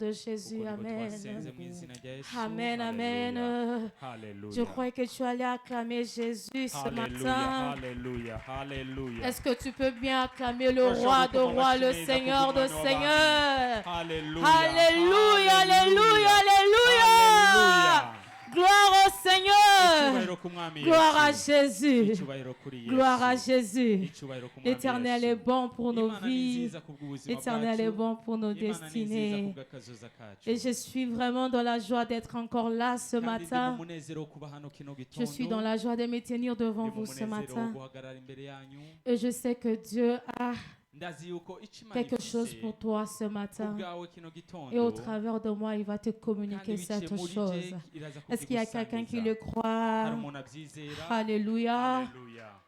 de Jésus. Amen. Amen, Amen. amen. Hallelujah. Je crois que tu allais acclamer Jésus ce Hallelujah. matin. Hallelujah. Hallelujah. Est-ce que tu peux bien acclamer le roi de rois, le Seigneur de seigneurs? Hallelujah. Alléluia, alléluia, alléluia. Hallelujah. Gloire au Seigneur. Icyubahiro ku Mwami Gloire à Yesu. Jésus. Icyubahiro kuri Yesu. Gloire à Jésus. Icyubahiro ku Mwami L'Éternel est Yesu. bon pour nos Imana ni vies. nziza kubw'ubuzima L'Éternel est bwacu. bon pour nos Imana ni nziza destinées. kubw'akazoza kacu. Et je suis vraiment dans la joie d'être encore là ce Kandi ndi mu matin. munezero wo kuba hano kino Je gitondo. suis dans la joie de me tenir devant Ndi mu vous ce munezero wo matin. guhagarara imbere yanyu. Et je sais que Dieu a Ndazi yuko icyo Imana quelque ifise chose pour toi ce matin. kubwawe kino gitondo. Et au travers de moi, il va te communiquer Kandi cette biciye muri chose. je iraza Est-ce qu'il y a quelqu'un qui kubigusangiza. le Hari croit? umuntu abyizera. Alléluia. Hallelujah.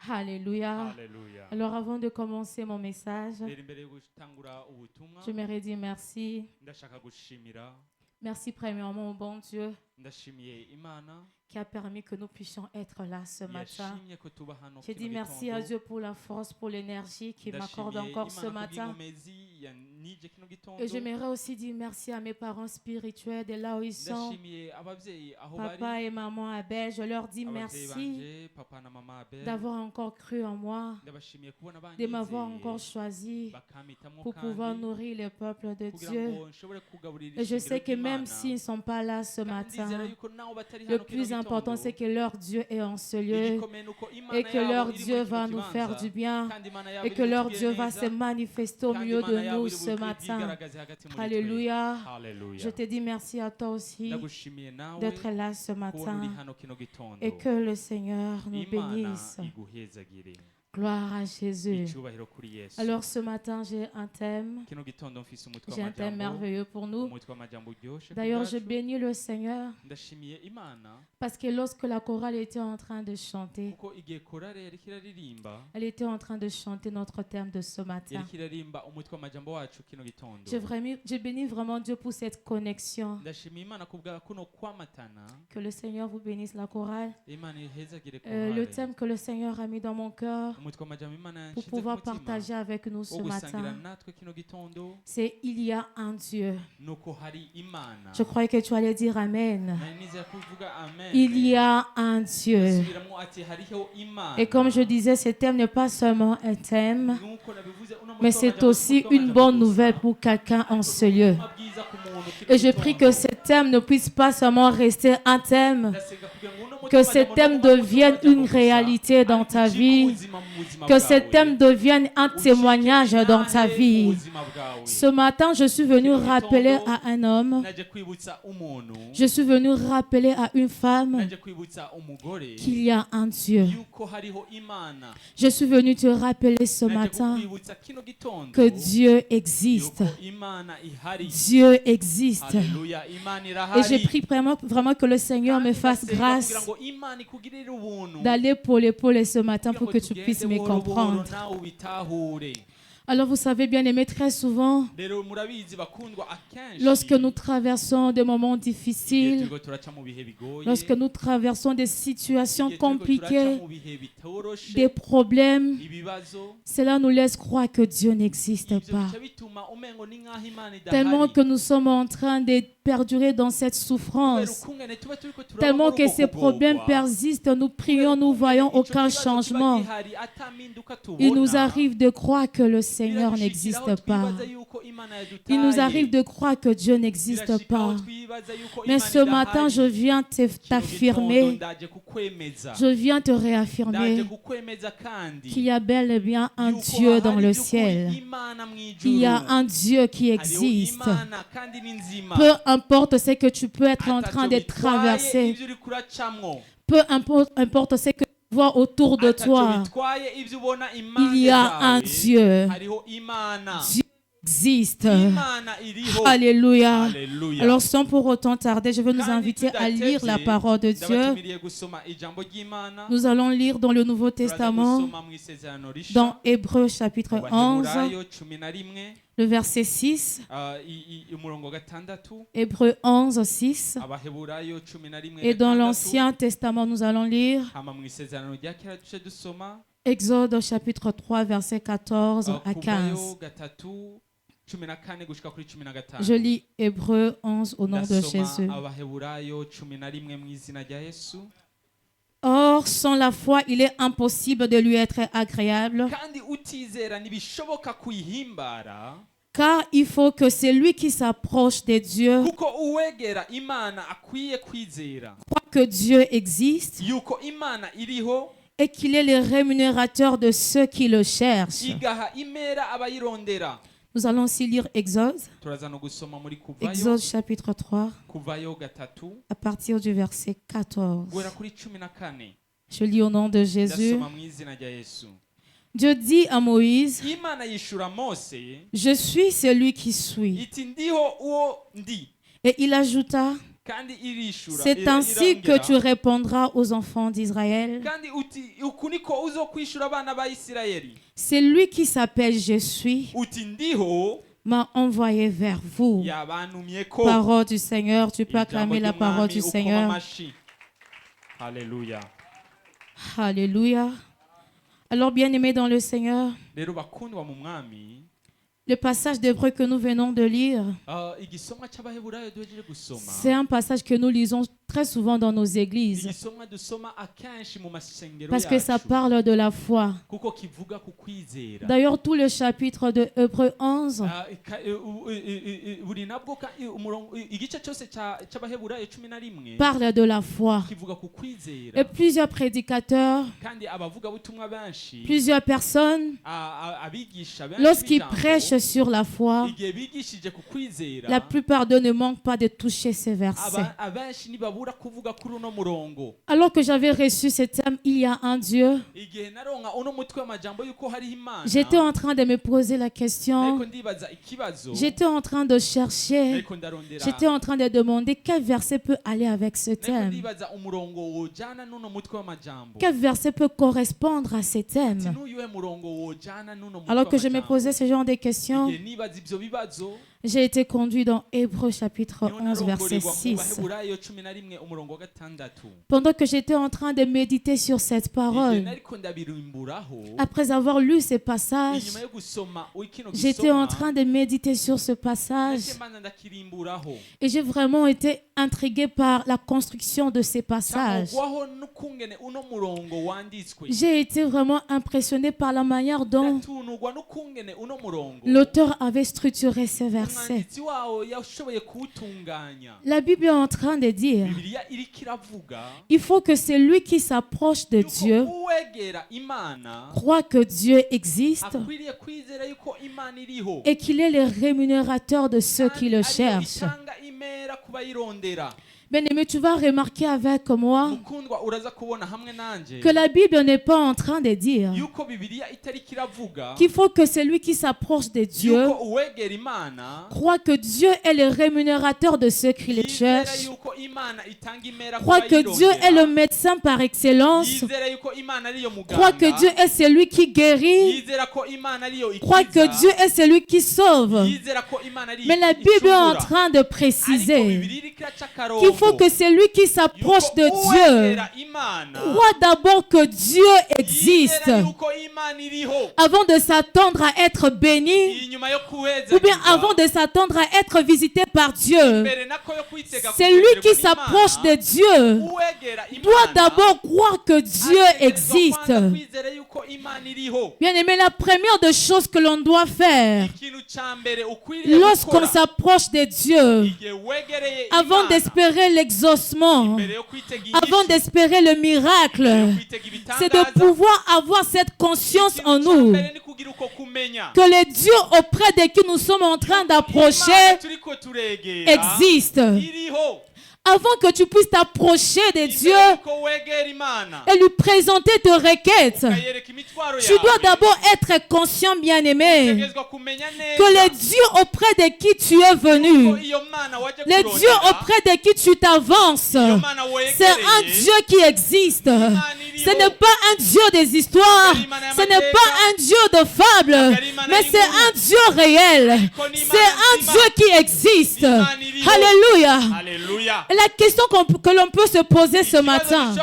Alléluia. Hallelujah. Alors avant de commencer mon message, Rero imbere yo gutangura ubutumwa j'aimerais dire merci. ndashaka gushimira Merci premièrement au bon Dieu ndashimiye Imana qui a permis que nous puissions être là ce matin. yashimye ko tuba hano Je dis merci à Dieu pour la force, pour l'énergie qu'il m'accorde encore ce matin. Et j'aimerais aussi dire merci à mes parents spirituels de là où ils sont. ndashimiye ababyeyi aho Papa bari et maman Abel, je leur dis ababyeyi merci banje papa na mama Abel d'avoir encore cru en moi, ndabashimiye kubona de m'avoir banyizeye encore choisi bakampitamo pour pouvoir kandi nourrir le peuple de kugira Dieu. ngo nshobore kugaburira Et je ishingiro sais que même ry'Imana. s'ils ne sont pas là ce Kandi matin, ndizera yuko naho batari le hano kino plus important gitondo, c'est que leur Dieu est en ce lieu igikomeye ni uko Imana et que yabo leur iri muri Dieu kino va nous kibanza, faire du bien kandi Imana yabo et iri que leur butugirire Dieu va neza, se manifester au kandi milieu Imana de yabo nous iri ce matin. bwigaragaze hagati muri twe. Alléluia. Hallelujah. Je te dis merci à toi aussi ndagushimiye nawe d'être là ce kubona uri matin hano kino gitondo. et que le Seigneur nous Imana bénisse. iguhezagire. Gloire à Jésus. Icyubahiro kuri Yesu. Alors ce matin, j'ai un thème. Kino gitondo mfise umutwe J'ai un thème w'amajambo, merveilleux pour nous. umutwe w'amajambo uryoshye ku D'ailleurs, je bwacu. bénis le Seigneur ndashimiye Imana parce que lorsque la chorale était en train de chanter, kuko igihe korale yariko iraririmba elle était en train de chanter notre thème de ce matin. yariko irarimba umutwe w'amajambo wacu kino gitondo. Je bénis vraiment Dieu pour cette connexion. ndashimiye Imana kubwa kuno kwamatana. Que le Seigneur vous bénisse la chorale. Imana ihezagire Le korale. thème que le Seigneur a mis dans mon cœur umutwe w'amajambo Imana pour yanshize ku pouvoir mutima partager avec nous ce wo gusangira matin, natwe kino gitondo c'est il y a un Dieu. nuko hari Imana. Je croyais que tu allais dire Amen. Nari nizera kuvuga amen. Il y a un Dieu. Subiramo ati hariho Imana. Et comme je disais, ce thème n'est pas seulement un thème, Nuko nabivuze, uno mutwe mais c'est w'amajambo aussi si umutwe une w'amajambo bonne gusa. nouvelle pour quelqu'un en ce lieu. Ubutumwa bwiza ku muntu kino Et je prie gitondo. que ce thème ne puisse pas seulement rester un thème, Ndasenga kugira ngo uno mutwe que ce w'amajambo thème n'uwo mutwe devienne w'amajambo une gusa, réalité dans ariko ta ucike vie, ubuzima mu buzima que ce bwawe. thème devienne un témoignage dans ta vie. Ce matin, je suis venu rappeler à un homme, je suis venu rappeler à une femme qu'il y a un Dieu. Je suis venu te rappeler ce matin que Dieu existe. Dieu existe. Et j'ai pris vraiment que le Seigneur me fasse grâce d'aller pour l'épaule ce matin pour que tu puisses me comprendre. Alors vous savez bien aimé, très souvent, lorsque nous traversons des moments difficiles, lorsque nous traversons des situations compliquées, des problèmes, cela nous laisse croire que Dieu n'existe pas. Tellement que nous sommes en train de perdurer dans cette souffrance, tellement que ces problèmes persistent, nous prions, nous voyons aucun changement. Il nous arrive de croire que le Seigneur n'existe pas. Il nous arrive de croire que Dieu n'existe pas. Mais ce matin, je viens t'affirmer, je viens te réaffirmer qu'il y a bel et bien un Dieu dans le ciel. Il y a un Dieu qui existe. Peu importe ce que tu peux être en train de traverser, peu importe ce que tu vois autour de toi, il y a un Dieu. Dieu existe. Alléluia. Alors sans pour autant tarder, je veux nous inviter à lire la parole de Dieu. Nous allons lire dans le Nouveau Testament, dans Hébreux chapitre 11, le verset 6. Hébreux 11, 6. Et dans l'Ancien Testament, nous allons lire Exode chapitre 3, verset 14 à 15. 14 gushika kuri 15. Je lis Hébreux 11 au nom de Jésus. Ndasoma Abaheburayo 11 mu izina rya Yesu. Or, sans la foi, il est impossible de lui être agréable, Kandi utizera ntibishoboka kuyihimbara car il faut que celui qui s'approche de Dieu kuko uwegera Imana akwiye kwizera croit que Dieu existe yuko Imana iriho et qu'il est le rémunérateur de ceux qui le cherchent. igaha imera abayirondera. Nous allons aussi lire Exode, Turaza no gusoma muri Kuvayo Exode chapitre 3, Kuvayo 3 à partir du verset 14. guhera kuri 14. Je lis au nom de Jésus. Ndasoma mu izina rya Yesu. Dieu dit à Moïse, Imana yishura Mose je suis celui qui suis. iti ndiho uwo ndi, Et il ajouta, kandi irishura c'est ainsi que tu répondras aux enfants d'Israël. kandi uti uku niko uzokwishura abana ba Isirayeli, C'est lui qui s'appelle Je suis, uti ndiho m'a envoyé vers vous. yabantumyeko. Parole du Seigneur, tu peux Ijambo acclamer la parole du ry'Umwami, ukoma Seigneur. amashi. Haleluya. Alléluia. Alors, bien-aimés dans le Seigneur, Rero bakundwa mu mwami, le passage d'Hébreux que nous venons de lire, igisomwa cy'Abaheburayo duhejeje gusoma, c'est un passage que nous lisons très souvent dans nos églises, igisomwa dusoma akenshi mu masengero parce que ça yacu parle de la foi. kuko kivuga ku kwizera. D'ailleurs, tout le chapitre de Hébreux 11 buri nabwo igice cyose cy'Abaheburayo 11 parle de la foi. kivuga ku Et kwizera, plusieurs prédicateurs, kandi abavugabutumwa benshi, plusieurs personnes, abigisha benshi lorsqu'ils b'ijambo, prêchent sur la foi, igihe bigishije ku kwizera, la plupart d'eux ne manquent pas de toucher ces versets. abenshi ntibabura kuvuga kuri uno murongo. Alors que j'avais reçu ce thème, il y a un Dieu, Igihe naronka uno mutwe w'amajambo yuko hariho Imana, j'étais en train de me poser la question, ariko ndibaza ikibazo, j'étais en train de chercher, ariko ndarondera, j'étais en train de demander quel verset peut aller avec ce ariko thème. ndibaza umurongo wojana n'uno mutwe w'amajambo, Quel verset peut correspondre à ce thème? n'uyuhe murongo wojana n'uno mutwe Alors que je me w'amajambo. posais ce genre de questions, Igihe nibaza ivyo bibazo, j'ai été conduit dans Hébreux chapitre niho 11 verset narongorerwa mu 6. Baheburayo 11 umurongo wa 6. Pendant que j'étais en train de méditer sur cette Igihe parole, nariko ndabirimburaho, après avoir lu ces passages, inyuma yo gusoma kino j'étais en gisomwa, train de méditer sur ce passage naje mbanza ndakirimburaho, et j'ai vraiment été intriguée par la construction de ces passages. cyangwa n'ukungene uno murongo wanditswe, J'ai été vraiment impressionnée par la manière dont ndatunurwa n'ukungene uno murongo l'auteur avait structuré ces versets. umwanditsi wawo yashoboye kuwutunganya. La Bible est en train de dire, Bibiliya iriko iravuga il faut que celui qui s'approche de yuko Dieu uwegera Imana croit que Dieu existe akwiriye kwizera yuko Imana iriho, et qu'il est le rémunérateur de ceux qui le ariyo cherchent. itanga imera ku bayirondera. Bien-aimé, tu vas remarquer avec moi Mukundwa, uraza kubona hamwe nanje que la Bible n'est pas en train de dire yuko Bibiliya itariko iravuga qu'il faut que celui qui s'approche de Dieu yuko uwegera Imana croit que Dieu est le rémunérateur de ceux qui le yizera cherchent, yuko Imana itanga imera ku croit que Dieu est le bayirondera, médecin par excellence, yizera yuko Imana ariyo croit que Dieu muganga, est celui qui guérit, yizera ko Imana ariyo croit que ikiza, Dieu est celui qui sauve. yizera ko Imana ariyo Mais la Bible est en icungura. train de Ariko préciser Bibiliya iriko iraca akarongo qu'il faut que celui qui s'approche de Dieu uwegera Imana croit d'abord que Dieu existe yizera yuko Imana iriho, avant de s'attendre à être béni inyuma yo kuweza ou bien avant de s'attendre à être visité par Dieu. mbere nako yo kwitega Celui kugenderwa qui n'Imana, s'approche de Dieu uwegera doit Imana d'abord croire que Dieu ategerezwa existe. kwanza kwizera yuko Imana iriho. Bien aimé, la première des choses que l'on doit faire Ikintu ca mbere ukwiriye lorsqu'on gukora s'approche de Dieu, igihe wegereye avant Imana, d'espérer l'exaucement, mbere yo kwitega avant inyishu, d'espérer le miracle, mbere yo kwitega c'est ibitangaza, de pouvoir avoir cette conscience en ikintu ca nous mbere ni kugira uko kumenya que le Dieu auprès de qui nous sommes en train d'approcher Imana turiko turegera existe. iriho. Avant que tu puisses t'approcher de Dieu Imbere yuko wegera Imana, et lui présenter tes requêtes, ukayereka imitwaro tu dois yawe, d'abord être conscient, bien-aimé, utegerezwa kumenya que neza le Dieu auprès de qui tu es ko venu, iyo Mana waje le Dieu kurondera, auprès de qui tu t'avances, iyo Mana c'est un wegereye, Dieu qui existe. Imana iriho. Ce n'est pas un Dieu des histoires. Ce n'est pas un Dieu de fables. Mais c'est un Dieu réel. C'est un Dieu qui existe. Alléluia. La question que l'on peut se poser ce matin,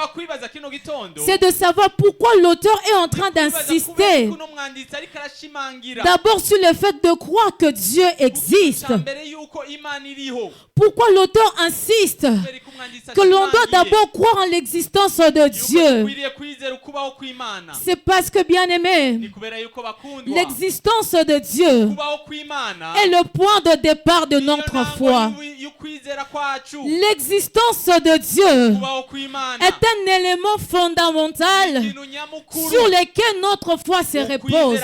c'est de savoir pourquoi l'auteur est en train d'insister d'abord sur le fait de croire que Dieu existe. Pourquoi l'auteur insiste que l'on doit d'abord croire en l'existence de Dieu? C'est parce que, bien aimé, l'existence de Dieu est le point de départ de notre foi. L'existence de Dieu est un élément fondamental sur lequel notre foi se repose.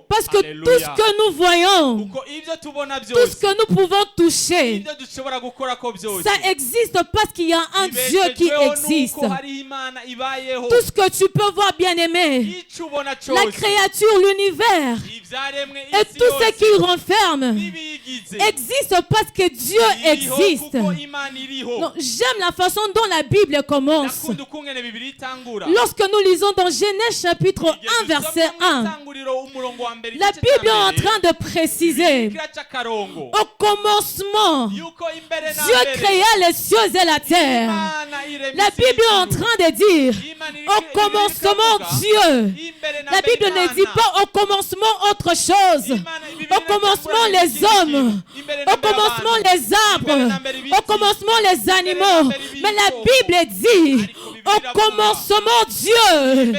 Parce que tout ce que nous voyons, tout ce que nous pouvons toucher, ça existe parce qu'il y a un Dieu qui existe. Tout ce que tu peux voir, bien aimé, la créature, l'univers et tout ce qui renferme existe parce que Dieu existe. J'aime la façon dont la Bible commence. Lorsque nous lisons dans Genèse chapitre 1 verset 1, la Bible est en train de préciser: au commencement, Dieu créa les cieux et la terre. La Bible est en train de dire: au commencement Dieu. La Bible ne dit pas au commencement autre chose. Au commencement les hommes. Au commencement les arbres. Au commencement les animaux. Mais la Bible dit: au commencement Dieu.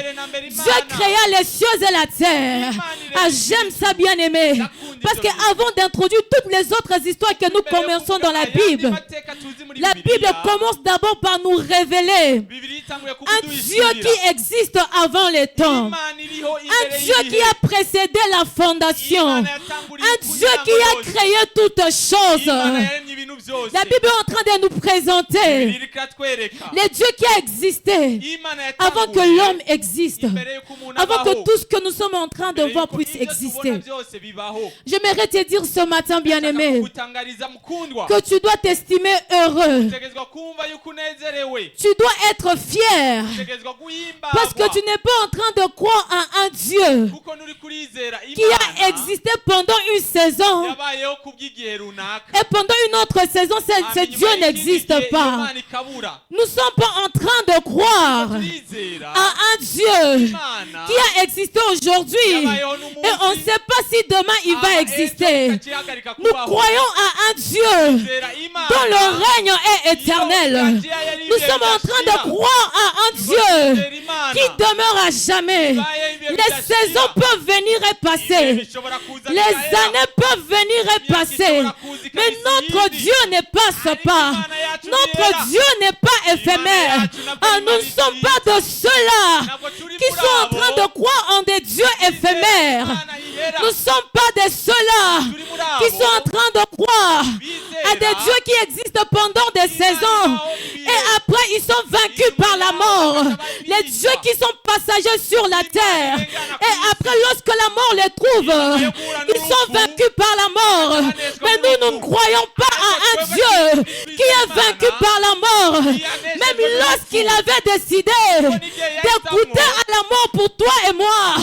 Dieu créa les cieux et la terre. Ah, j'aime ça, bien aimé. Parce qu'avant d'introduire toutes les autres histoires que nous commençons dans la Bible commence d'abord par nous révéler un Dieu qui existe avant les temps. Un Dieu qui a précédé la fondation. Un Dieu qui a créé toutes choses. La Bible est en train de nous présenter le Dieu qui a existé avant que l'homme existe. Avant que tout ce que nous sommes en train de voir puisse exister. J'aimerais te dire ce matin, bien-aimé, que tu dois t'estimer heureux. Tu dois être fier. Parce que tu n'es pas en train de croire à un Dieu qui a existé pendant une saison. Et pendant une autre saison, ce Dieu n'existe pas. Nous ne sommes pas en train de croire à un Dieu qui a existé aujourd'hui. Et on ne sait pas si demain il va exister. Nous croyons à un Dieu dont le règne est éternel. Nous sommes en train de croire à un Dieu qui demeure à jamais. Les saisons peuvent venir et passer. Les années peuvent venir et passer. Mais notre Dieu ne passe pas. Notre Dieu n'est pas éphémère. Ah, nous ne sommes pas de ceux-là qui sont en train de croire en des dieux éphémères. Nous ne sommes pas de ceux-là qui sont en train de croire à des dieux qui existent pendant des saisons et après ils sont vaincus par la mort. Les dieux qui sont passagers sur la terre et après lorsque la mort les trouve, ils sont vaincus par la mort. Mais nous ne croyons pas à un Dieu qui est vaincu par la mort. Même lorsqu'il avait décidé d'écouter à la mort pour toi et moi,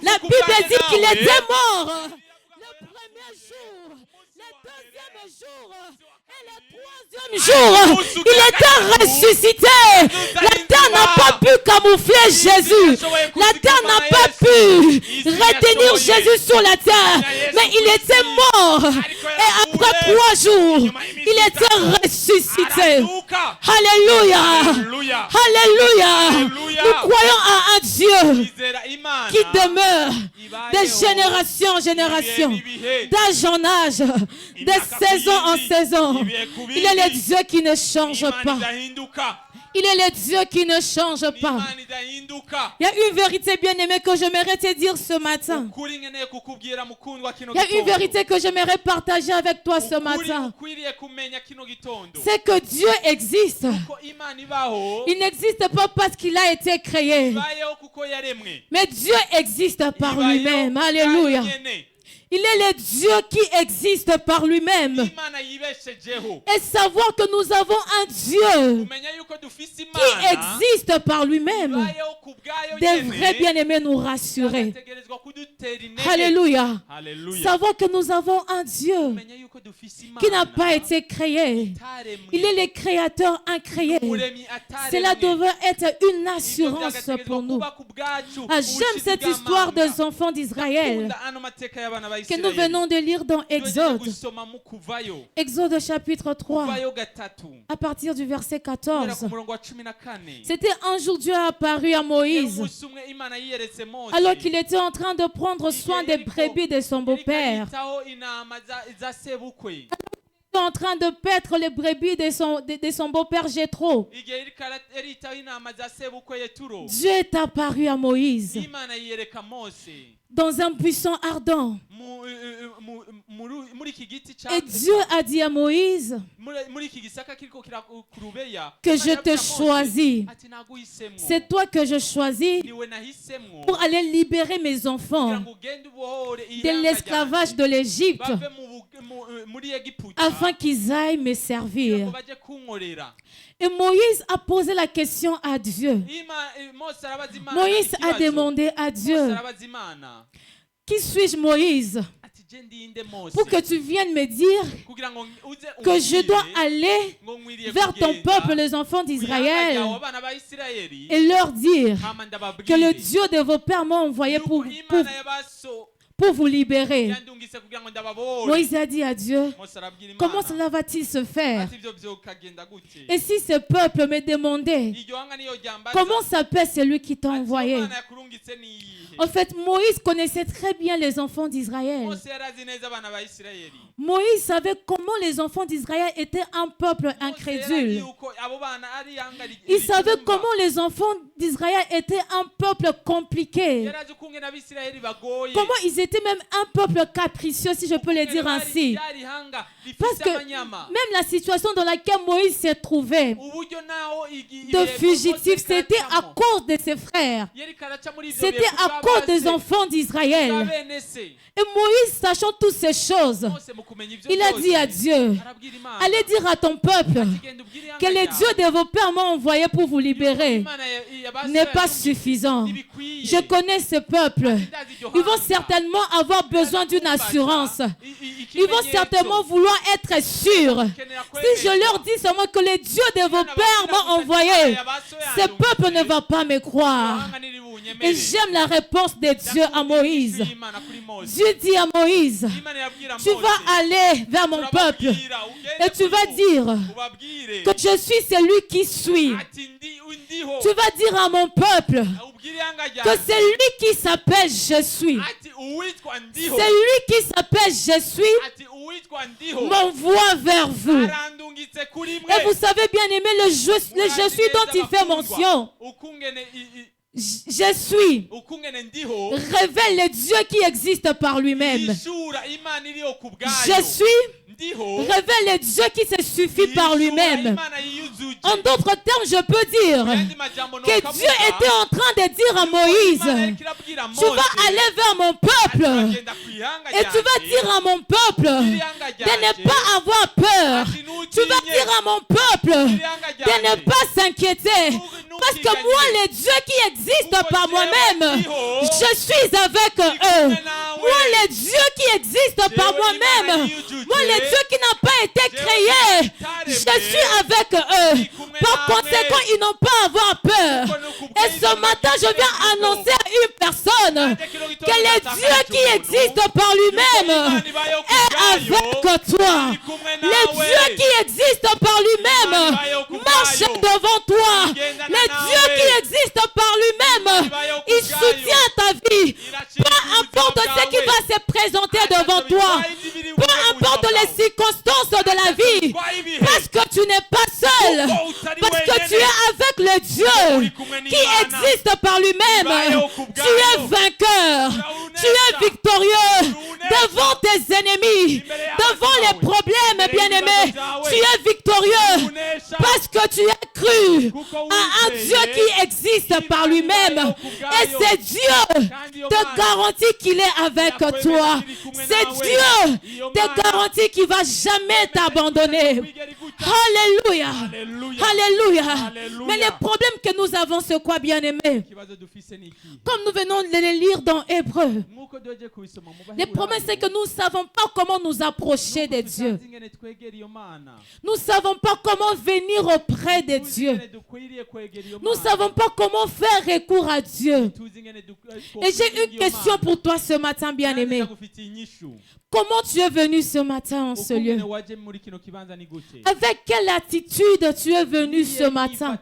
la Bible dit qu'il était mort. Le premier jour, le deuxième jour et le troisième jour, il était ressuscité. La terre n'a pas pu camoufler Jésus. La terre n'a pas pu retenir Jésus sur la terre. Mais il était mort. Et après 3 jours, il était ressuscité. Alléluia. Alléluia. Nous croyons à un Dieu qui demeure de génération en génération, d'âge en âge, de saison en saison. Il est le Dieu qui ne change pas. Il est le Dieu qui ne change pas. Il y a une vérité bien-aimée que j'aimerais te dire ce matin. Il y a une vérité que j'aimerais partager avec toi ce matin. C'est que Dieu existe. Il n'existe pas parce qu'il a été créé. Mais Dieu existe par lui-même. Alléluia. Il est le Dieu qui existe par lui-même. Et savoir que nous avons un Dieu qui existe par lui-même devrait bien aimer nous rassurer. Alléluia. Savoir que nous avons un Dieu qui n'a pas été créé. Il est le créateur incréé. Cela devrait être une assurance pour nous. J'aime cette histoire des enfants d'Israël que nous venons de lire dans Exode. Exode chapitre 3, à partir du verset 14. C'était un jour Dieu a apparu à Moïse alors qu'il était en train de prendre soin des brebis de son beau-père. En train de paître les brebis de son beau-père Jéthro. Dieu est apparu à Moïse dans un buisson ardent. Et Dieu a dit à Moïse que je te choisis. C'est toi que je choisis pour aller libérer mes enfants de l'esclavage de l'Égypte afin qu'ils aillent me servir. Et Moïse a posé la question à Dieu. Moïse a demandé à Dieu, qui suis-je, Moïse, pour que tu viennes me dire que je dois aller vers ton peuple, les enfants d'Israël, et leur dire que le Dieu de vos pères m'a envoyé pour vous libérer. Moïse a dit à Dieu, comment cela va-t-il se faire? Et si ce peuple me demandait, comment s'appelle celui qui t'a envoyé? En fait, Moïse connaissait très bien les enfants d'Israël. Moïse savait comment les enfants d'Israël étaient un peuple incrédule. Il savait comment les enfants d'Israël étaient un peuple compliqué. Comment ils étaient même un peuple capricieux, si je peux le dire ainsi. Parce que même la situation dans laquelle Moïse s'est trouvé, de fugitif, c'était à cause de ses frères. C'était à cause des enfants d'Israël. Et Moïse, sachant toutes ces choses, il a dit à Dieu, allez dire à ton peuple que le Dieu de vos pères m'a envoyé pour vous libérer n'est pas suffisant. Je connais ce peuple. Ils vont certainement avoir besoin d'une assurance. Ils vont certainement vouloir être sûrs. Si je leur dis seulement que le Dieu de vos pères m'a envoyé, ce peuple ne va pas me croire. Et j'aime la réponse de Dieu à Moïse. Dieu dit à Moïse, tu vas aller vers mon peuple et tu vas dire que je suis celui qui suis. Tu vas dire à mon peuple que c'est lui qui s'appelle Je suis. C'est lui qui s'appelle Je suis m'envoie vers vous. Et vous savez bien aimé le je suis dont il fait mention. Je suis révèle le Dieu qui existe par lui-même. Je suis révèle le Dieu qui se suffit par lui-même. En d'autres termes, je peux dire que Dieu était en train de dire à Moïse, tu vas aller vers mon peuple et tu vas dire à mon peuple de ne pas avoir peur. Tu vas dire à mon peuple de ne pas s'inquiéter. Parce que moi, le Dieu qui existe par moi-même, je suis avec eux. Moi, le Dieu qui existe par moi-même, moi, le Dieu qui n'a pas été créé, je suis avec eux. Par conséquent, ils n'ont pas à avoir peur. Et ce matin, je viens annoncer à une personne que le Dieu qui existe par lui-même est avec toi. Le Dieu qui existe par lui-même marche devant toi. Le Dieu qui existe par lui-même, il soutient ta vie. Peu importe ce qui va se présenter devant toi, peu importe les circonstances de la vie, parce que tu n'es pas seul, parce que tu es avec le Dieu qui existe par lui-même. Tu es vainqueur, tu es victorieux devant tes ennemis, devant les problèmes, bien-aimés. Tu es victorieux parce que tu es cru à un Dieu qui existe par lui-même. Et c'est Dieu te garantit qu'il est avec toi. C'est Dieu te garantit qu'il ne va jamais t'abandonner. Alléluia. Alléluia. Mais les problèmes que nous avons, c'est quoi, bien-aimés? Comme nous venons de les lire dans Hébreux, le problème, c'est que nous ne savons pas comment nous approcher de Dieu. Nous ne savons pas comment venir auprès de Dieu. Nous ne savons pas comment faire recours à Dieu. Et j'ai une question pour toi ce matin, bien-aimé. Comment tu es venu ce matin en ce lieu? Avec quelle attitude tu es venu ce matin?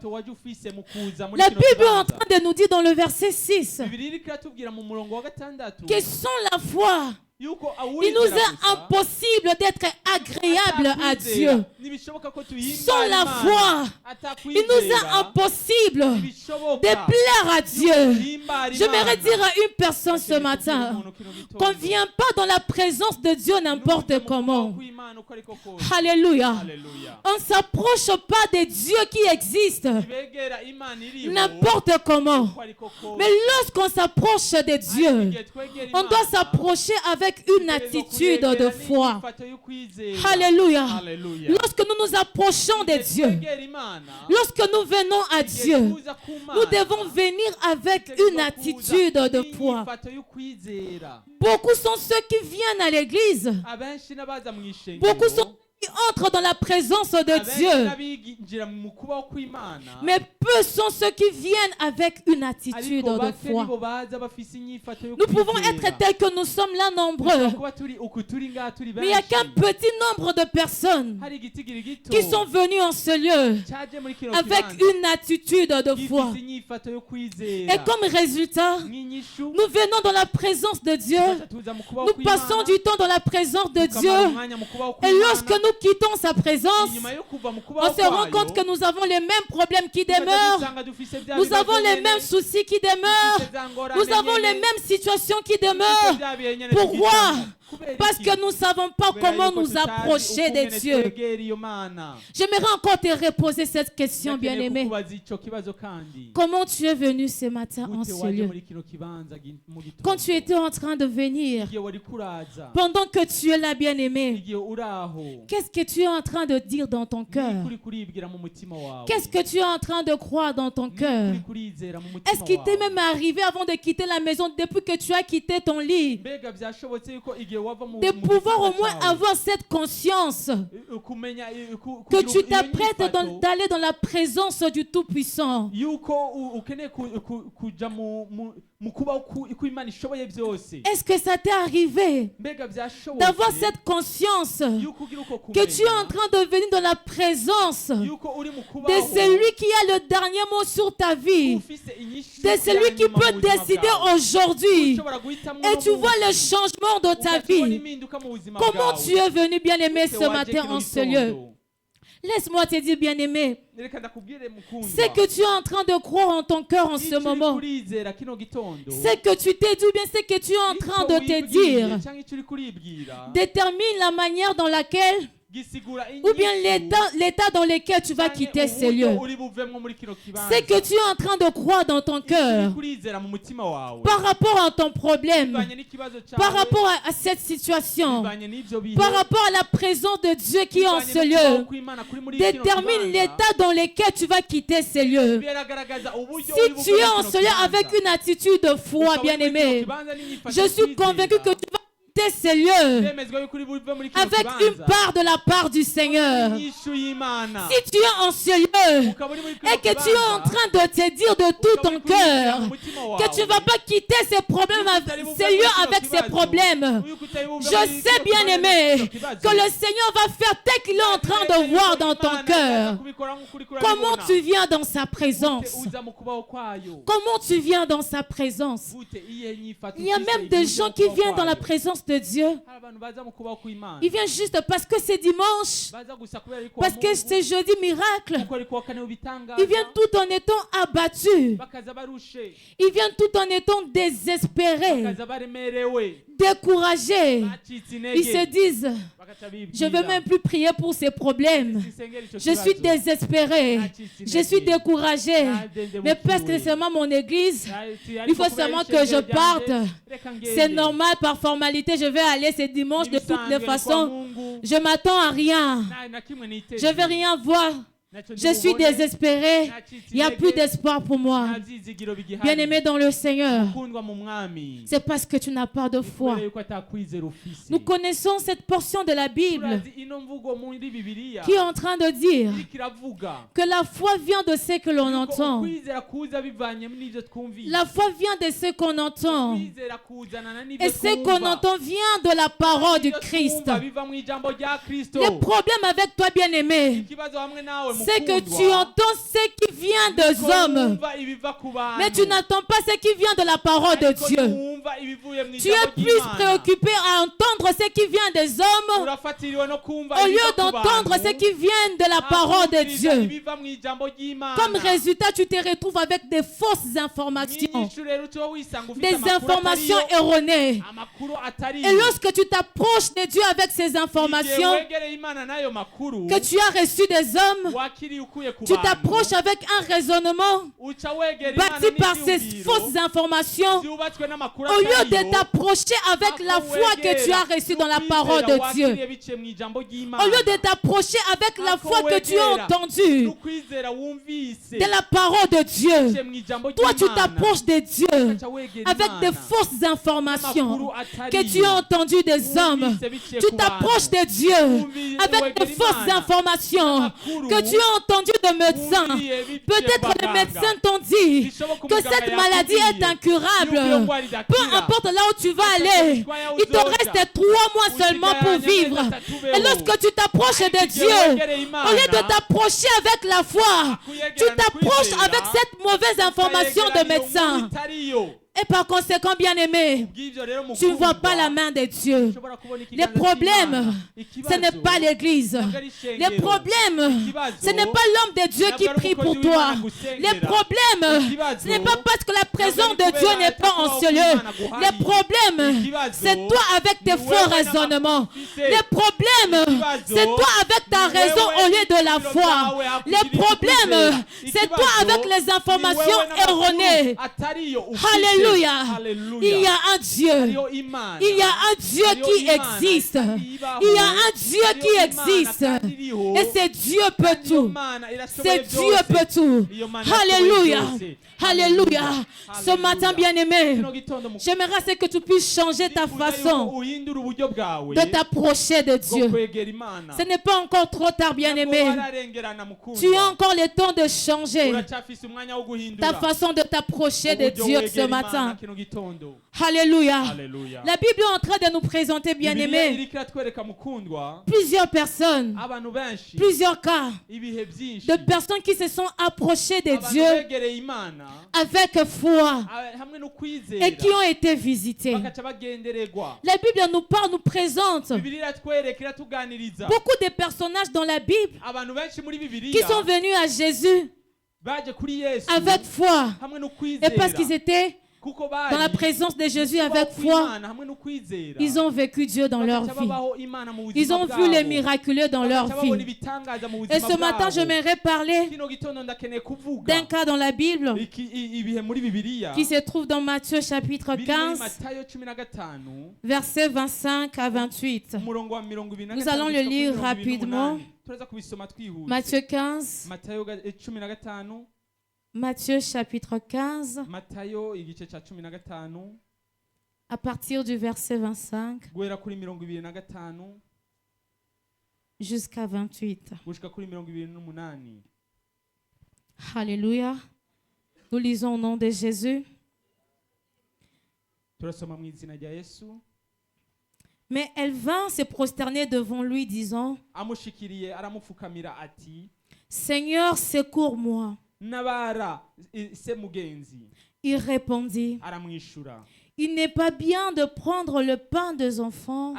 La Bible est en train de nous dire dans le verset 6 que sans la foi, il nous est impossible d'être agréable à Dieu. Sans la foi, il nous est impossible de plaire à Dieu. J'aimerais dire à une personne ce matin qu'on ne vient pas dans la présence de Dieu n'importe comment. Alléluia. On ne s'approche pas de Dieu qui existe n'importe comment. Mais lorsqu'on s'approche de Dieu, on doit s'approcher avec une attitude de foi. Alléluia. Lorsque nous nous approchons de Dieu, lorsque nous venons à Dieu, nous devons venir avec une attitude de foi. Beaucoup sont ceux qui viennent à l'église. Beaucoup sont qui entrent dans la présence de Dieu. Mais peu sont ceux qui viennent avec une attitude de foi. Nous pouvons être tels que nous sommes là nombreux. Mais il n'y a qu'un petit nombre de personnes qui sont venues en ce lieu avec une attitude de foi. Et comme résultat, nous venons dans la présence de Dieu. Nous passons du temps dans la présence de Dieu. Et lorsque nous quittons sa présence, on se rend compte que nous avons les mêmes problèmes qui demeurent. Nous avons les mêmes soucis qui demeurent. Nous avons les mêmes situations qui demeurent. Pourquoi? Parce que nous ne savons pas comment nous approcher de Dieu. J'aimerais encore te reposer cette question, bien-aimé. Comment tu es venu ce matin en ce lieu? Quand tu étais en train de venir, pendant que tu es là, bien-aimé, qu'est-ce que tu es en train de dire dans ton cœur? Qu'est-ce que tu es en train de croire dans ton cœur? Est-ce qu'il t'est même arrivé avant de quitter la maison, depuis que tu as quitté ton lit, de pouvoir au moins avoir cette conscience que tu t'apprêtes d'aller dans la présence du Tout-Puissant? Est-ce que ça t'est arrivé d'avoir cette conscience que tu es en train de venir dans la présence de celui qui a le dernier mot sur ta vie, de celui qui peut décider aujourd'hui, et tu vois le changement de ta vie? Comment tu es venu, bien-aimé, ce matin en ce lieu? Laisse-moi te dire, bien-aimé, c'est que tu es en train de croire en ton cœur en ce moment. C'est que tu t'es dit, ou bien c'est que tu es en train de te dire, détermine la manière dans laquelle, ou bien l'état dans lequel tu vas quitter ces lieux. C'est que tu es en train de croire dans ton cœur par rapport à ton problème, par rapport à cette situation, par rapport à la présence de Dieu qui est en ce lieu. Détermine l'état dans lequel tu vas quitter ces lieux. Si tu es en ce lieu avec une attitude de foi, bien-aimé, je suis convaincu que tu vas ces lieux avec une part de la part du Seigneur. Si tu es en ce lieu et que tu es en train de te dire de tout ton cœur que tu ne vas pas quitter ces problèmes, ces lieux avec ces problèmes, je sais, bien aimé, que le Seigneur va faire tel qu'il est en train de voir dans ton cœur. Comment tu viens dans sa présence? Comment tu viens dans sa présence? Il y a même des gens qui viennent dans la présence de Dieu. Il vient juste parce que c'est dimanche, parce que c'est jeudi miracle. Il vient tout en étant abattu. Il vient tout en étant désespéré, découragés. bacitse Ils se intege disent, bagaca je ne veux bibwira même plus prier pour ces problèmes. sinsengera ico Je suis kibazo. désespéré. Je suis découragé. Mais parce que Nadendebukiwe. c'est seulement mon église, Ati, il faut ariko kubera seulement que ishengero je parte. ryanje, reka ngende. C'est normal par formalité. Je vais aller ce dimanche de toutes Nibisanzwe les ni kwa façons. Mungu. Je m'attends à rien. Na kimwe niteze. Je ne vais rien voir. Naco Je suis ndibubone, désespéré. nacitse Il n'y a intege, plus d'espoir pour moi. nta vyizigiro bigihari. Bien-aimé dans le Seigneur, Ukundwa mu mwami. c'est parce que tu n'as pas de foi. Kubera yuko atakwizera ufise. Nous connaissons cette portion de la Bible Turazi ino mvugo muri Bibiliya qui est en train de dire iriko iravuga que la foi vient de ce que l'on yuko entend. ukwizera kuza bivanye n'ivyo twumvise. La foi vient de ce qu'on entend. Ukwizera kuzanana n'ivyo Et ce qu'on twumva. entend vient de la parole du Ivyo Christ. twumva biva mu ijambo rya Kristo. Le problème avec toi, bien-aimé, Ikibazo hamwe nawe c'est que mukundwa, tu entends ce qui vient des ko hommes, wumva ibiva ku bantu. mais tu n'entends pas ce qui vient de la parole de Ariko Dieu. ntiwumva ibivuye mu Tu ijambo es plus ry'Imana. préoccupé à entendre ce qui vient des hommes Urafatiriwe no kumva au lieu ibiva ku d'entendre bantu, ce qui vient de la nta parole de kumviriza Dieu. ibiva mu ijambo ry'Imana. Comme résultat, tu te retrouves avec des fausses informations, Mw'inyishu rero uca wisanga ufite des amakuru informations atariyo, erronées. amakuru atariyo. Et lorsque tu t'approches de Dieu avec ces Igihe informations wegereye Imana n'ayo makuru, que tu as reçues des hommes, wakiriye ukuye ku tu bantu, t'approches avec un raisonnement uca wegera Imana bâti par ces n'ivyumviro fausses informations vyubatswe n'amakuru au lieu atariyo, de t'approcher avec la ako foi que tu as wegera reçue dans la n'ukwizera parole de wakiriye Dieu. biciye mu ijambo ry'Imana. Au lieu de t'approcher avec la Ako foi que tu as wegera entendue n'ukwizera wumvise de la parole de Dieu. biciye mu ijambo Toi, tu ry'Imana, t'approches de Dieu uca wegera avec Imana des fausses informations n'amakuru que tu atariyo, as entendues des hommes. wumvise biciye Tu ku t'approches bantu, de Dieu avec des fausses informations que tu as entendues de médecins. Peut-être les médecins t'ont dit que cette maladie est incurable. Peu importe là où tu vas aller, il te reste 3 mois seulement pour vivre. Et lorsque tu t'approches de Dieu, au lieu de t'approcher avec la foi, tu t'approches avec cette mauvaise information de médecin. Et par conséquent, bien-aimé, tu ne vois pas la main de Dieu. Les problèmes, ce n'est pas l'Église. Les problèmes, ce n'est pas l'homme de Dieu qui prie pour toi. Les problèmes, ce n'est pas parce que la présence de Dieu n'est pas en ce lieu. Les problèmes, c'est toi avec tes faux raisonnements. Les problèmes, c'est toi avec ta raison au lieu de la foi. Les problèmes, c'est toi avec les informations erronées. Alléluia. Il y a un Dieu. Il y a un Dieu qui existe. Il y a un Dieu qui existe. Et c'est Dieu peut tout. C'est Dieu peut tout. Alléluia. Alléluia. Ce matin, bien-aimé, j'aimerais c'est que tu puisses changer ta façon de t'approcher de Dieu. Ce n'est pas encore trop tard, bien-aimé. Tu as encore le temps de changer ta façon de t'approcher de Dieu ce matin. Alléluia. La Bible est en train de nous présenter, bien-aimé, plusieurs personnes, plusieurs cas de personnes qui se sont approchées de Dieu avec foi et qui ont été visitées. La Bible nous parle, nous présente beaucoup de personnages dans la Bible qui sont venus à Jésus avec foi. Et parce qu'ils étaient dans la présence de Jésus avec foi, ils ont vécu Dieu dans leur vie. Ils ont vu les miraculeux dans leur vie. Et ce matin, j'aimerais parler d'un cas dans la Bible qui se trouve dans Matthieu chapitre 15, versets 25 à 28. Nous allons le lire rapidement. Matthieu 15. Matthieu chapitre 15, à partir du verset 25 jusqu'à 28. Alléluia. Nous lisons au nom de Jésus. Mais elle vint se prosterner devant lui, disant, Seigneur, secours-moi. Il répondit, il n'est pas bien de prendre le pain des enfants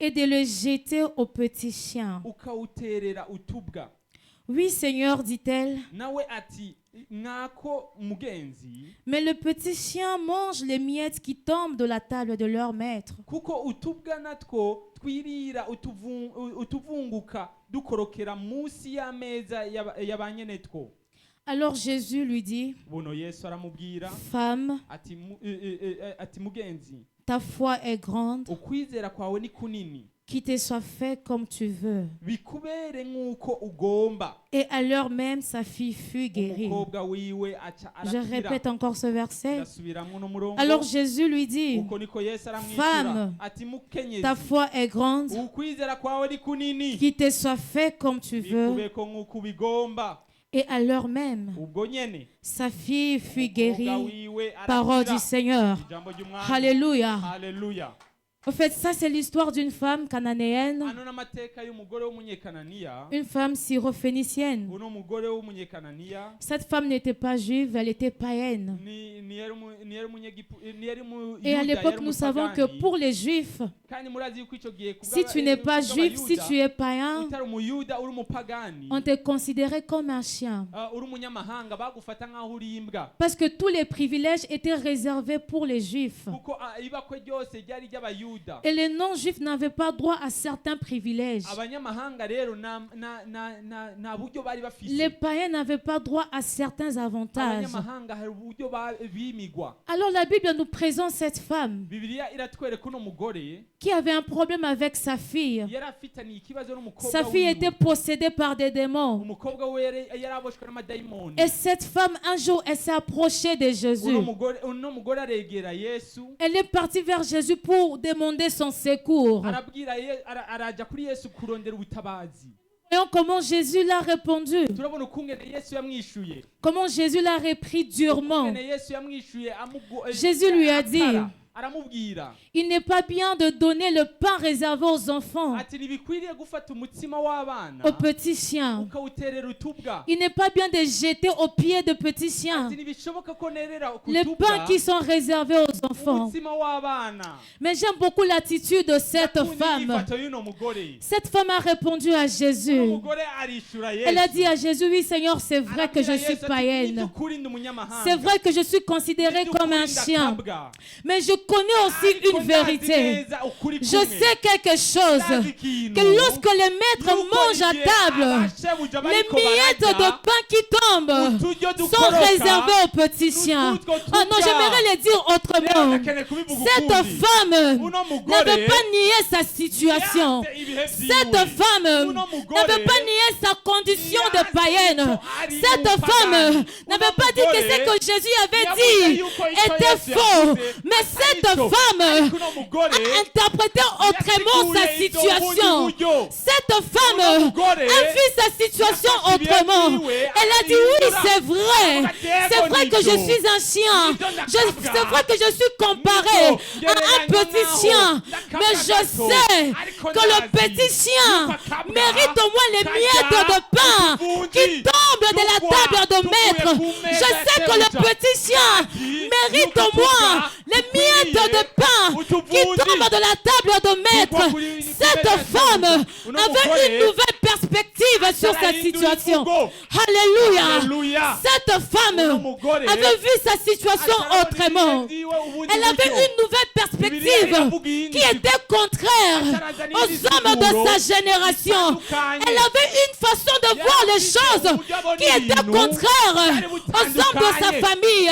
et de le jeter aux petits chiens. Oui, Seigneur, dit-elle. nawe ati nkako mugenzi Mais le petit chien mange les miettes qui tombent de la table de leur maître. kuko utubwa natwo twirira utuvunguka dukorokera munsi y'ameza y'abanyenetwo. Alors Jésus lui dit, buno Yesu aramubwira femme, ati mugenzi, ta foi est grande, ukwizera kwawe ni kunini, qu'il te soit fait comme tu veux. bikubere nk'uko ugomba. Et à l'heure même, sa fille fut guérie. umukobwa wiwe aca Je arakira. répète encore ce verset. Ndasubiramwo no murongo. Alors Jésus lui dit, uko niko Yesu aramwishyura femme, ati mukenyezi, ta foi est grande, ukwizera kwawe ni kunini, qu'il te soit fait comme tu veux. bikubeko nk'uko ubigomba. Et à l'heure même, ubwo nyene sa fille fut umukobwa guérie. wiwe Parole du arakira. Seigneur. Ijambo ry'Umwami. Alléluia. Haleluya. En fait, ça c'est l'histoire d'une femme cananéenne, ano n'amateka y'umugore w'umunyekananiya. une femme syrophénicienne. uno mugore w'umunyekananiya Cette femme n'était pas juive, elle était païenne. Et à l'époque, nous savons que pour les juifs, si tu n'es pas juif, si tu es païen, utari umuyuda uri umupagani, on te considérait comme un chien. uri umunyamahanga bagufata nk'aho uri imbwa, Parce que tous les privilèges étaient réservés pour les juifs. kuko ibakwe ryose ryari ry'abayuda. Et les non-juifs n'avaient pas droit à certains privilèges. abanyamahanga rero nta buryo bari bafise. Les païens n'avaient pas droit à certains avantages. abanyamahanga hari uburyo bimigwa. Alors la Bible nous présente cette femme bibiliya iratwereka uno mugore qui avait un problème avec sa fille. yari afitaniye ikibazo n'umukobwa Sa fille wiwe. était possédée par des démons. umukobwa we yari aboshwe n'amadayimoni. Et cette femme, un jour, elle s'est approchée de Jésus. uno mugore aregera Yesu, Elle est partie vers Jésus pour demander son secours. araja kuri Yesu kurondera ubutabazi. Voyons comment Jésus l'a répondu. turabona ukungene Yesu yamwishuye. Comment Jésus l'a repris durement. ukungene Yesu yamwishuye Jésus lui a dit, aramubwira il n'est pas bien de donner le pain réservé aux enfants, ati ntibikwiriye gufata umutsima w'abana aux petits chiens. ukawuterera utubwa. Il n'est pas bien de jeter aux pieds de petits chiens ati ntibishoboka ko nerera les pains qui sont réservés aux enfants. umutsima w'abana. Mais j'aime beaucoup l'attitude de cette femme. Ifato y'uno mugore. Cette femme a répondu à uno Jésus. mugore arishura Yesu. Elle a dit à Jésus, oui Seigneur, c'est vrai que je Arabwira suis Yesu ati, païenne. "Niby'ukuri ndi umunyamahanga. C'est vrai que je suis considérée comme un Niby'ukuri chien. ndakabwa. Mais je connais aussi Ariko une ndazi vérité. neza ukuri Je kumwe. sais quelque chose. Ndazi ikintu. Que lorsque les maîtres Yuko mangent à igihe table, abashebuja les bariko miettes bararya, de pain qui tombent uturyo sont dukoroka, réservées aux petits chiens. n'utwo Oh non, j'aimerais le dire rero autrement. ndakeneye kubivuga Cette ukundi. femme Uno mugore n'avait pas nié sa situation. yate ibihe Cette vyiwe. femme Uno mugore n'avait pas nié sa condition de yazi païenne. ko ari Cette umupagani. femme Uno n'avait pas dit que mugore ce que Jésus avait yavuze dit yuko icyo était Yesu faux. yavuze Mais atari cette cyo. femme Ariko uno mugore a interprété autrement sa yasiguye ibyo situation. ubundi buryo. Cette femme Uno mugore a vu sa situation yafashe ibihe autrement. vyiwe, Elle a dit oui, arihindura. c'est vrai. C'est vrai que je suis un chien. C'est vrai que je suis comparé à un petit chien. Mais je sais que le petit chien mérite au moins les miettes de pain qui tombent de la table de maître. Je sais que le petit chien mérite au moins les miettes de pain qui tombent de la table de maître. Cette femme avait une nouvelle perspective sur sa situation. Alléluia. Alléluia. Cette femme avait vu sa situation autrement. Elle avait une nouvelle perspective qui était contraire aux hommes de sa génération. Elle avait une façon de voir les choses qui était contraire aux hommes de sa famille.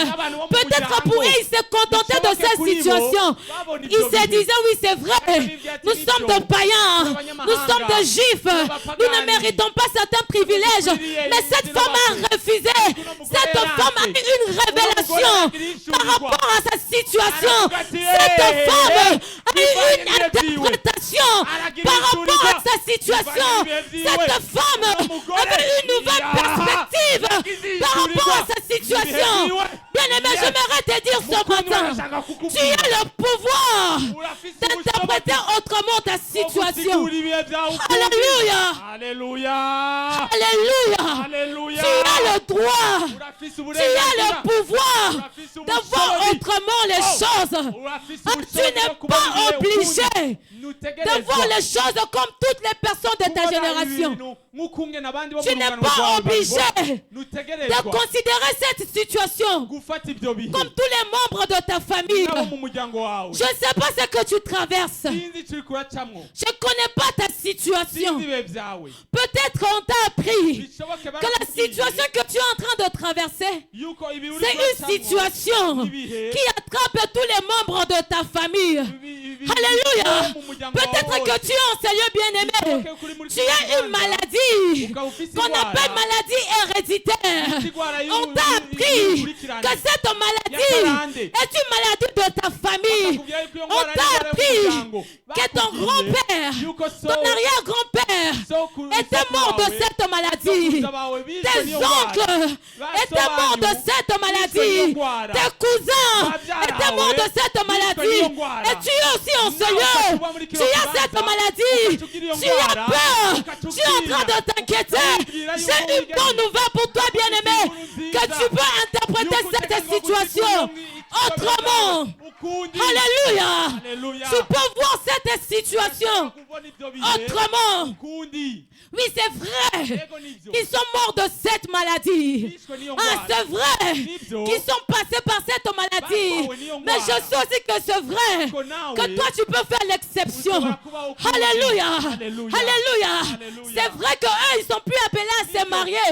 Peut-être pour eux, il s'est contenté de cette situation. Il se disait, oui, c'est vrai, nous sommes des païens, nous sommes des juifs, nous ne méritons pas certains privilèges. Mais cette femme a refusé. Cette femme a eu une révélation par rapport à sa situation. Cette femme a eu une interprétation par rapport à sa situation. Cette femme avait une nouvelle perspective par rapport à sa situation. Bien Bien-aimé, j'aimerais te dire ce matin, tu as le pouvoir d'interpréter autrement ta situation. Alléluia. Alléluia. Alléluia. Alléluia. Tu as le droit, tu as le pouvoir de voir autrement les choses. Tu n'es pas obligé de voir les choses comme toutes les personnes de ta génération. Tu n'es pas obligé de considérer cette situation comme tous les membres de ta famille. Je ne sais pas ce que tu traverses. Je ne connais pas ta situation. Peut-être on t'a appris que la situation que tu es en train de traverser, c'est une situation qui attrape tous les membres de ta famille. Alléluia. Peut-être que tu es en Seigneur bien-aimé. Tu as une maladie qu'on appelle maladie héréditaire. On t'a appris que cette maladie est une maladie de ta famille. On t'a appris que ton grand-père, ton arrière-grand-père était mort de cette maladie. Tes oncles étaient morts de cette maladie. Tes cousins étaient morts de cette maladie. Et tu es aussi en Seigneur. Tu as cette maladie. Tu as peur. Tu es en train de t'inquiéter. J'ai une bonne nouvelle pour toi, bien-aimé. Que tu peux interpréter cette situation autrement. Alléluia. Tu peux voir cette situation autrement. Oui, c'est vrai qu'ils sont morts de cette maladie. Ah, c'est vrai qu'ils sont passés par cette maladie. Mais je sais aussi que c'est vrai que toi, tu peux faire l'exception. Alléluia. Alléluia. C'est vrai qu'eux, ils ne sont plus appelés à se marier.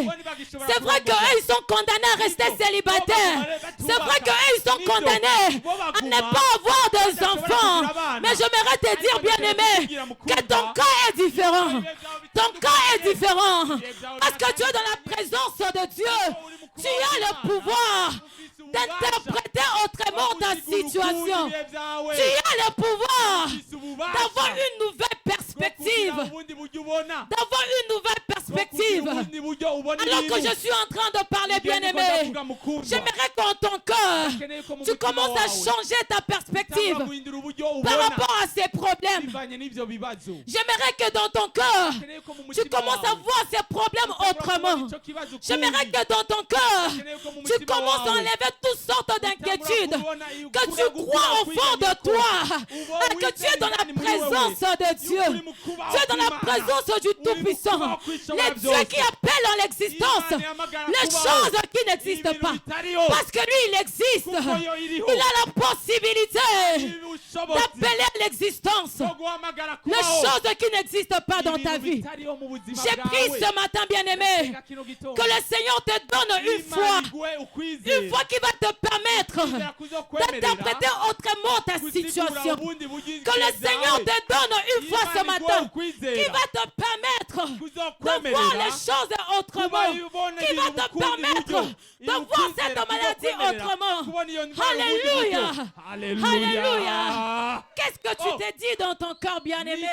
C'est vrai qu'eux, ils sont condamnés à rester célibataires. C'est vrai qu'eux, ils sont condamnés à ne pas avoir des enfants. Mais j'aimerais te dire, bien-aimé, que ton cas est différent. Ton cas est différent. Parce que tu es dans la présence de Dieu. Tu as le pouvoir d'interpréter autrement ta situation. Tu as le pouvoir d'avoir une nouvelle perspective. D'avoir une nouvelle perspective. Alors que je suis en train de parler, bien-aimé, j'aimerais qu'en ton cœur, tu commences à changer ta perspective par rapport à ces problèmes. J'aimerais que dans ton cœur, tu commences à voir ces problèmes autrement. J'aimerais que dans ton cœur, tu commences à enlever toutes sortes d'inquiétudes, que tu crois au fond de toi, et que tu es dans la présence de Dieu. Tu es dans la présence du Tout-Puissant, les dieux qui appellent en l'existence les choses qui n'existent pas. Parce que lui, il existe. Il a la possibilité d'appeler à l'existence les choses qui n'existent pas dans ta vie. J'ai pris ce matin, bien-aimé, que le Seigneur te donne une foi qui va te permettre d'interpréter autrement ta situation. Que le Seigneur te donne une foi ce matin qui va te permettre de voir les choses autrement, qui va te permettre de voir cette maladie autrement. Alléluia. Alléluia. Qu'est-ce que tu t'es dit dans ton cœur, bien-aimé?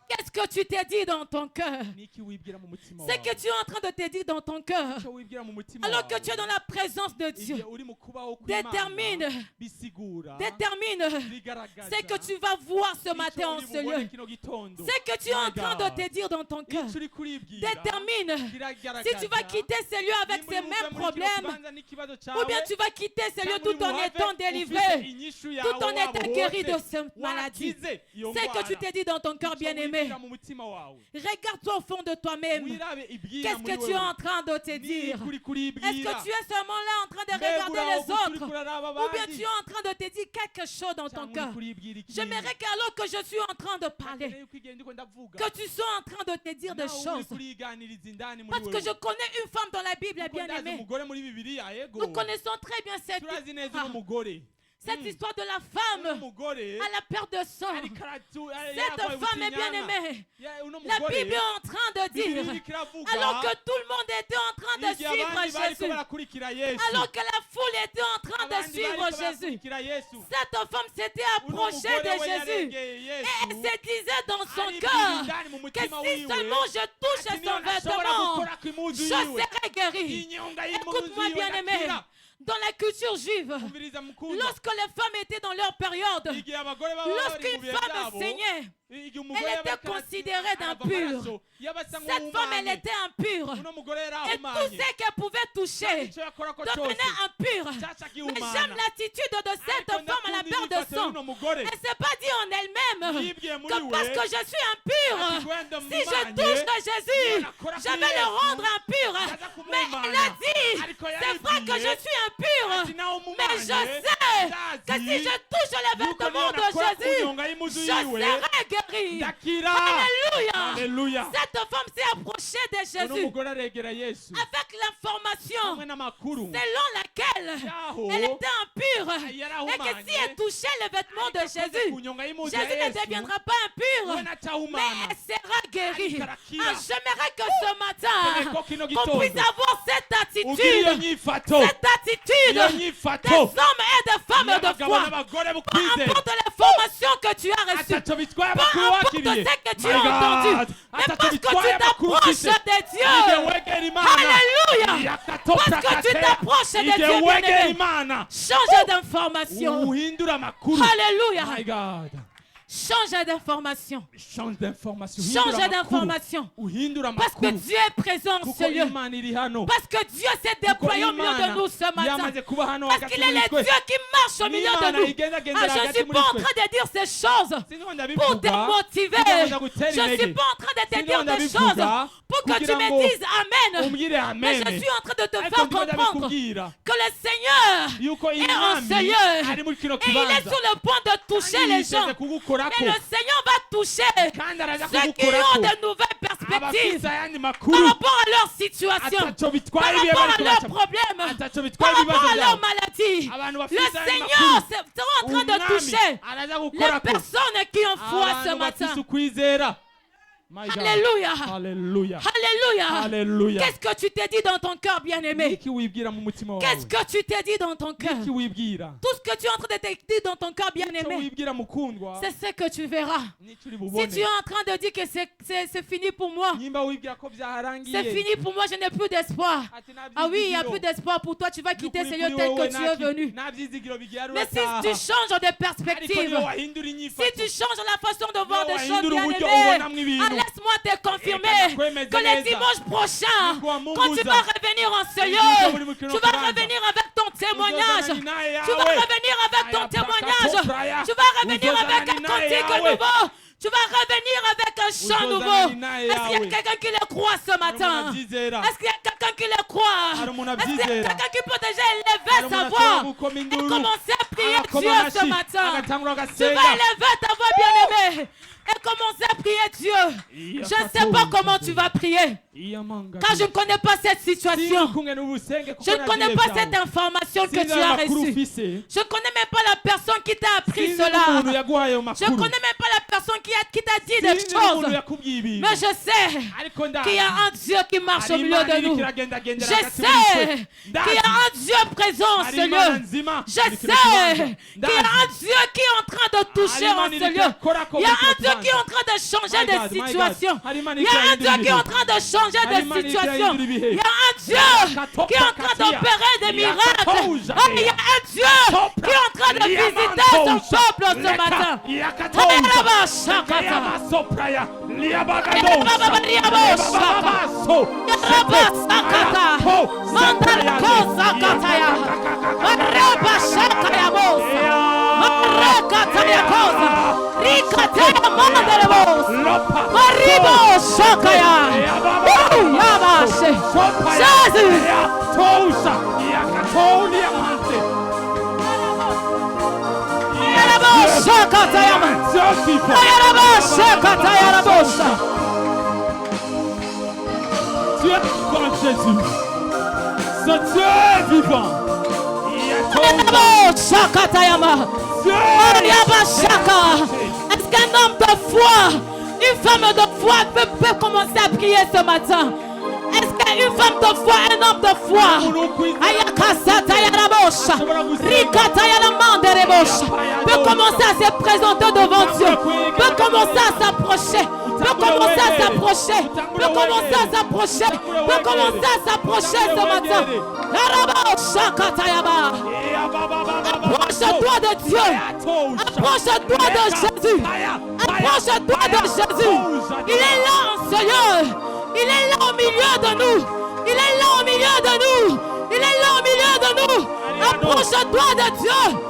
Qu'est-ce que tu t'es dit dans ton cœur? C'est que tu es en train de te dire dans ton cœur, alors que tu es dans la présence de Dieu. Détermine ce que tu vas voir ce matin en ce lieu. C'est que tu es en train de te dire dans ton cœur. Détermine si tu vas quitter ce lieu avec ces mêmes problèmes, ou bien tu vas quitter ce lieu tout en étant délivré, tout en étant guéri de cette maladie. C'est que tu t'es dit dans ton cœur, bien-aimé. Regarde-toi au fond de toi-même. Qu'est-ce que tu es en train de te dire? Est-ce que tu es seulement là en train de regarder les autres, ou bien tu es en train de te dire quelque chose dans ton cœur? J'aimerais qu'alors que je suis en train de parler, que tu sois en train de te dire des choses. Parce que je connais une femme dans la Bible, bien-aimée. Nous connaissons très bien cette histoire de la femme à la perte de sang. Cette femme est bien-aimée. La Bible est en train de dire, alors que tout le monde était en train de suivre Jésus, alors que la foule était en train de suivre Jésus, cette femme s'était approchée de Jésus et elle se disait dans son cœur que si seulement je touche son vêtement, je serai guéri. Écoute-moi, bien-aimé. Dans la culture juive, lorsque les femmes étaient dans leur période, lorsqu'une femme saignait, elle était considérée d'impure. Cette femme, elle était impure. Et tout ce qu'elle pouvait toucher devenait impure. Mais j'aime l'attitude de cette femme à la perte de sang. Elle ne s'est pas dit en elle-même que parce que je suis impure, si je touche de Jésus, je vais le rendre impur. Mais elle a dit, c'est vrai que je suis impure, mais je sais que si je touche les vêtements de Jésus, je serai guérie. Alléluia. Cette femme s'est approchée de Jésus avec l'information selon laquelle elle était impure et que si elle touchait les vêtements de Jésus, Jésus ne deviendra pas impur, mais elle sera guérie. J'aimerais que ce matin, qu'on puisse avoir cette attitude des hommes et des femmes de foi. Peu importe les formations que tu as reçues, peu importe ce que tu as entendu, mais parce que tu t'approches de Dieu, alléluia, parce que tu t'approches de Dieu, bien-aimé, change d'information, alléluia. Change d'information. Change d'information. Parce que Dieu est présent en ce lieu. Parce que Dieu s'est déployé au milieu de nous ce matin. Parce qu'il est le Dieu qui marche au milieu de nous. Je ne suis pas en train de dire ces choses pour te motiver. Je ne suis pas en train de te dire des choses pour que tu me dises Amen. Mais je suis en train de te faire comprendre que le Seigneur est en ce lieu. Et il est sur le point de toucher les gens. Et le Seigneur va toucher ceux qui ont de nouvelles perspectives par rapport à leur situation, par rapport à leurs problèmes, par rapport à leurs maladies. Le Seigneur sera en train de toucher les personnes qui ont foi ce matin. Alléluia. Alléluia. Alléluia. Alléluia. Qu'est-ce que tu t'es dit dans ton cœur, bien-aimé? Qu'est-ce que tu t'es dit dans ton cœur? Tout ce que tu es en train de te dire dans ton cœur, bien-aimé, c'est ce que tu verras. Si tu es en train de dire que c'est fini pour moi, c'est fini pour moi, je n'ai plus d'espoir. Ah oui, il n'y a plus d'espoir pour toi, tu vas quitter ce lieu tel que tu es venu. Mais si tu changes de perspective, si tu changes la façon de voir des choses, bien-aimé, laisse-moi te confirmer que le dimanche prochain, quand tu vas revenir en ce lieu, tu vas revenir avec ton témoignage. Tu vas revenir avec ton témoignage. Tu vas revenir avec un cantique nouveau. Tu vas revenir avec un chant nouveau. Est-ce qu'il y a quelqu'un qui le croit ce matin? Est-ce qu'il y a quelqu'un qui le croit? Est-ce qu'il y a quelqu'un qui peut déjà élever sa voix et commencer à prier Dieu ce matin? Tu vas élever ta voix, bien-aimée, et commencer à prier Dieu. Je ne sais pas comment tu vas prier, car je ne connais pas cette situation. Je ne connais pas cette information que tu as reçue. Je ne connais même pas la personne qui t'a appris cela. Je ne connais même pas la personne qui t'a dit des choses. Mais je sais qu'il y a un Dieu qui marche au milieu de nous. Je sais qu'il y a un Dieu présent en ce lieu. Je sais qu'il y a un Dieu qui est en train de toucher en ce lieu. Il y a un Dieu qui est en train de changer de situation. Il y a un Dieu qui est en train de changer de situation. Il y a un Dieu qui est en train d'opérer des miracles. Il y a un Dieu qui est en train de visiter son peuple ce matin. Tu es vivant, Jésus. Ce Dieu est vivant. Est-ce qu'un homme de foi, une femme de foi peut commencer à prier ce matin? Est-ce qu'une femme de foi, un homme de foi, peut commencer à se présenter devant Dieu, peut commencer à s'approcher, peut commencer à s'approcher, peut commencer à s'approcher, peut commencer à s'approcher ce matin. Approche-toi de Dieu, approche-toi de Jésus, approche-toi de Jésus. Il est là, Seigneur, il est là au milieu de nous, il est là au milieu de nous, il est là au milieu de nous. Approche-toi de Dieu.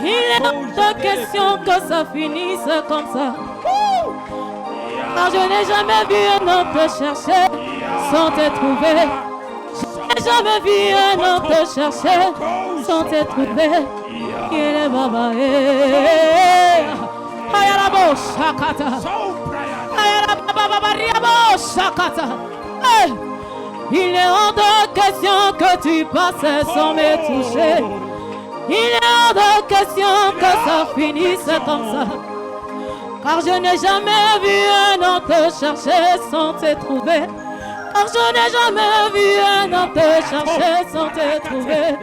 Il est de question que ça finisse comme ça. Car je n'ai jamais vu un homme te chercher sans te trouver. Je n'ai jamais vu un homme te chercher sans te trouver. Il est baba. Il est hors de question que tu passes sans me toucher. Il est hors de question que ça finisse comme ça. Car je n'ai jamais vu un homme te chercher sans te trouver. Car je n'ai jamais vu un homme te chercher sans te trouver.